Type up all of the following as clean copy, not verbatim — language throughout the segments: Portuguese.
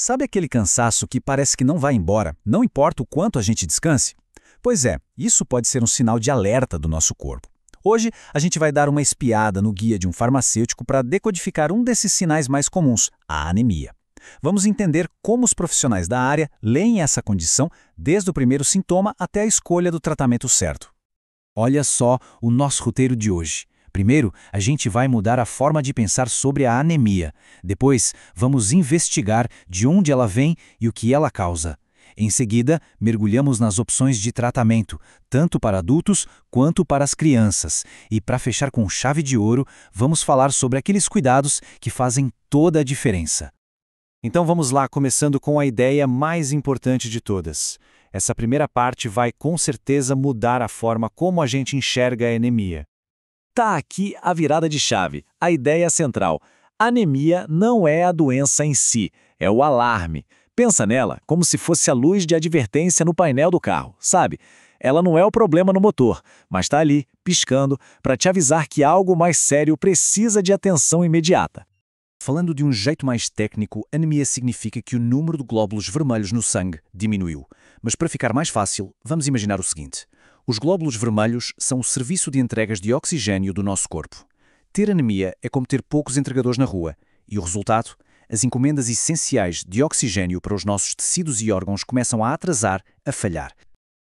Sabe aquele cansaço que parece que não vai embora, não importa o quanto a gente descanse? Pois é, isso pode ser um sinal de alerta do nosso corpo. Hoje, a gente vai dar uma espiada no guia de um farmacêutico para decodificar um desses sinais mais comuns, a anemia. Vamos entender como os profissionais da área leem essa condição desde o primeiro sintoma até a escolha do tratamento certo. Olha só o nosso roteiro de hoje. Primeiro, a gente vai mudar a forma de pensar sobre a anemia. Depois, vamos investigar de onde ela vem e o que ela causa. Em seguida, mergulhamos nas opções de tratamento, tanto para adultos quanto para as crianças. E para fechar com chave de ouro, vamos falar sobre aqueles cuidados que fazem toda a diferença. Então vamos lá, começando com a ideia mais importante de todas. Essa primeira parte vai com certeza mudar a forma como a gente enxerga a anemia. Tá aqui a virada de chave, a ideia central. Anemia não é a doença em si, é o alarme. Pensa nela como se fosse a luz de advertência no painel do carro, sabe? Ela não é o problema no motor, mas está ali, piscando, para te avisar que algo mais sério precisa de atenção imediata. Falando de um jeito mais técnico, anemia significa que o número de glóbulos vermelhos no sangue diminuiu. Mas para ficar mais fácil, vamos imaginar o seguinte. Os glóbulos vermelhos são o serviço de entregas de oxigênio do nosso corpo. Ter anemia é como ter poucos entregadores na rua. E o resultado? As encomendas essenciais de oxigênio para os nossos tecidos e órgãos começam a atrasar, a falhar.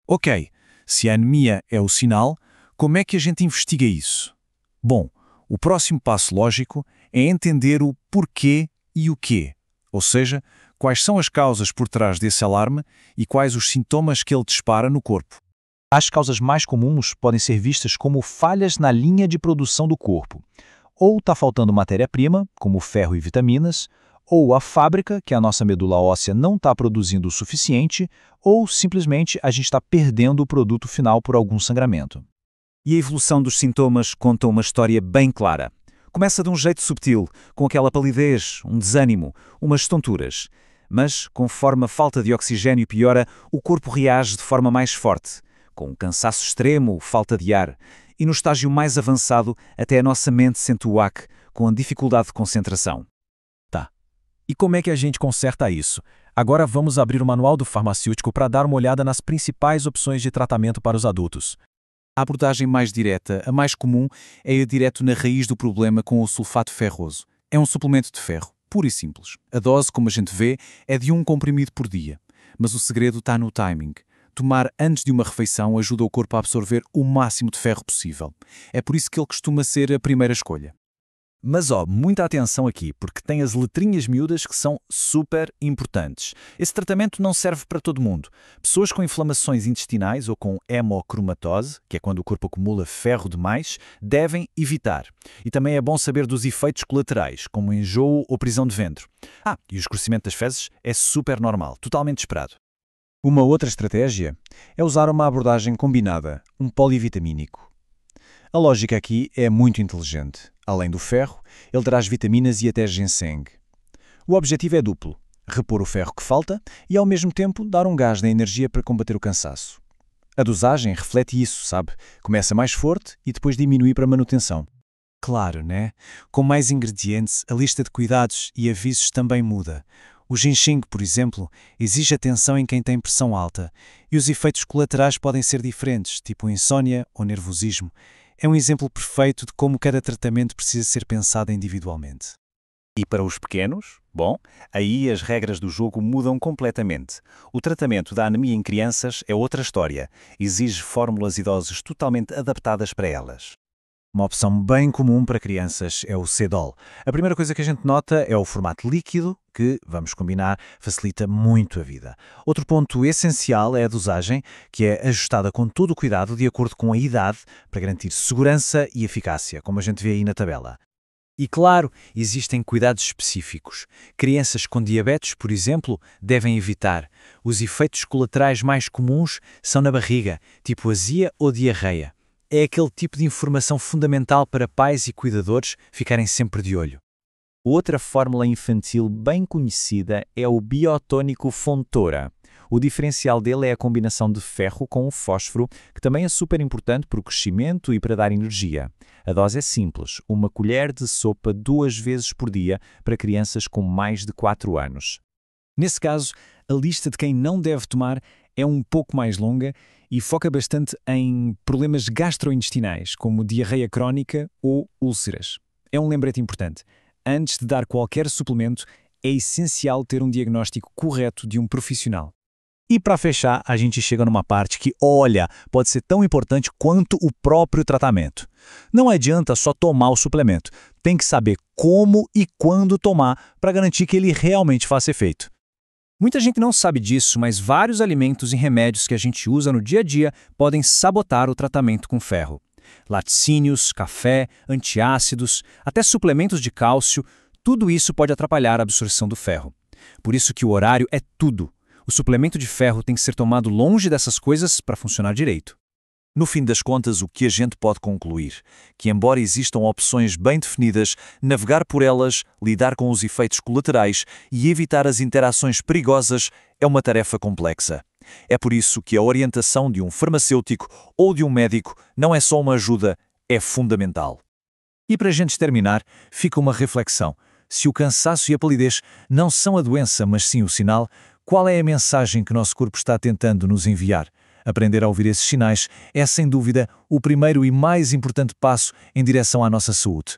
Ok, se a anemia é o sinal, como é que a gente investiga isso? Bom, o próximo passo lógico é entender o porquê e o quê, ou seja, quais são as causas por trás desse alarme e quais os sintomas que ele dispara no corpo. As causas mais comuns podem ser vistas como falhas na linha de produção do corpo. Ou está faltando matéria-prima, como ferro e vitaminas, ou a fábrica, que a nossa medula óssea não está produzindo o suficiente, ou simplesmente a gente está perdendo o produto final por algum sangramento. E a evolução dos sintomas conta uma história bem clara. Começa de um jeito subtil, com aquela palidez, um desânimo, umas tonturas. Mas, conforme a falta de oxigênio piora, o corpo reage de forma mais forte, com um cansaço extremo, falta de ar. E no estágio mais avançado, até a nossa mente sente o ache, com a dificuldade de concentração. Tá. E como é que a gente conserta isso? Agora vamos abrir o manual do farmacêutico para dar uma olhada nas principais opções de tratamento para os adultos. A abordagem mais direta, a mais comum, é ir direto na raiz do problema com o sulfato ferroso. É um suplemento de ferro, puro e simples. A dose, como a gente vê, é de 1 comprimido por dia. Mas o segredo está no timing. Tomar antes de uma refeição ajuda o corpo a absorver o máximo de ferro possível. É por isso que ele costuma ser a primeira escolha. Mas muita atenção aqui, porque tem as letrinhas miúdas que são super importantes. Esse tratamento não serve para todo mundo. Pessoas com inflamações intestinais ou com hemocromatose, que é quando o corpo acumula ferro demais, devem evitar. E também é bom saber dos efeitos colaterais, como enjoo ou prisão de ventre. E o escurecimento das fezes é super normal, totalmente esperado. Uma outra estratégia é usar uma abordagem combinada, um polivitamínico. A lógica aqui é muito inteligente. Além do ferro, ele traz vitaminas e até ginseng. O objetivo é duplo: repor o ferro que falta e, ao mesmo tempo, dar um gás na energia para combater o cansaço. A dosagem reflete isso, sabe? Começa mais forte e depois diminui para manutenção. Claro, né? Com mais ingredientes, a lista de cuidados e avisos também muda. O ginseng, por exemplo, exige atenção em quem tem pressão alta, e os efeitos colaterais podem ser diferentes, tipo insônia ou nervosismo. É um exemplo perfeito de como cada tratamento precisa ser pensado individualmente. E para os pequenos? Bom, aí as regras do jogo mudam completamente. O tratamento da anemia em crianças é outra história. Exige fórmulas e doses totalmente adaptadas para elas. Uma opção bem comum para crianças é o Cedol. A primeira coisa que a gente nota é o formato líquido, que, vamos combinar, facilita muito a vida. Outro ponto essencial é a dosagem, que é ajustada com todo o cuidado de acordo com a idade, para garantir segurança e eficácia, como a gente vê aí na tabela. E claro, existem cuidados específicos. Crianças com diabetes, por exemplo, devem evitar. Os efeitos colaterais mais comuns são na barriga, tipo azia ou diarreia. É aquele tipo de informação fundamental para pais e cuidadores ficarem sempre de olho. Outra fórmula infantil bem conhecida é o biotônico Fontoura. O diferencial dele é a combinação de ferro com o fósforo, que também é super importante para o crescimento e para dar energia. A dose é simples, 1 colher de sopa 2 vezes por dia para crianças com mais de 4 anos. Nesse caso, a lista de quem não deve tomar é um pouco mais longa e foca bastante em problemas gastrointestinais, como diarreia crónica ou úlceras. É um lembrete importante. Antes de dar qualquer suplemento, é essencial ter um diagnóstico correto de um profissional. E para fechar, a gente chega numa parte que, olha, pode ser tão importante quanto o próprio tratamento. Não adianta só tomar o suplemento, tem que saber como e quando tomar para garantir que ele realmente faça efeito. Muita gente não sabe disso, mas vários alimentos e remédios que a gente usa no dia a dia podem sabotar o tratamento com ferro. Laticínios, café, antiácidos, até suplementos de cálcio, tudo isso pode atrapalhar a absorção do ferro. Por isso que o horário é tudo. O suplemento de ferro tem que ser tomado longe dessas coisas para funcionar direito. No fim das contas, o que a gente pode concluir? Que, embora existam opções bem definidas, navegar por elas, lidar com os efeitos colaterais e evitar as interações perigosas é uma tarefa complexa. É por isso que a orientação de um farmacêutico ou de um médico não é só uma ajuda, é fundamental. E para a gente terminar, fica uma reflexão. Se o cansaço e a palidez não são a doença, mas sim o sinal, qual é a mensagem que nosso corpo está tentando nos enviar? Aprender a ouvir esses sinais é, sem dúvida, o primeiro e mais importante passo em direção à nossa saúde.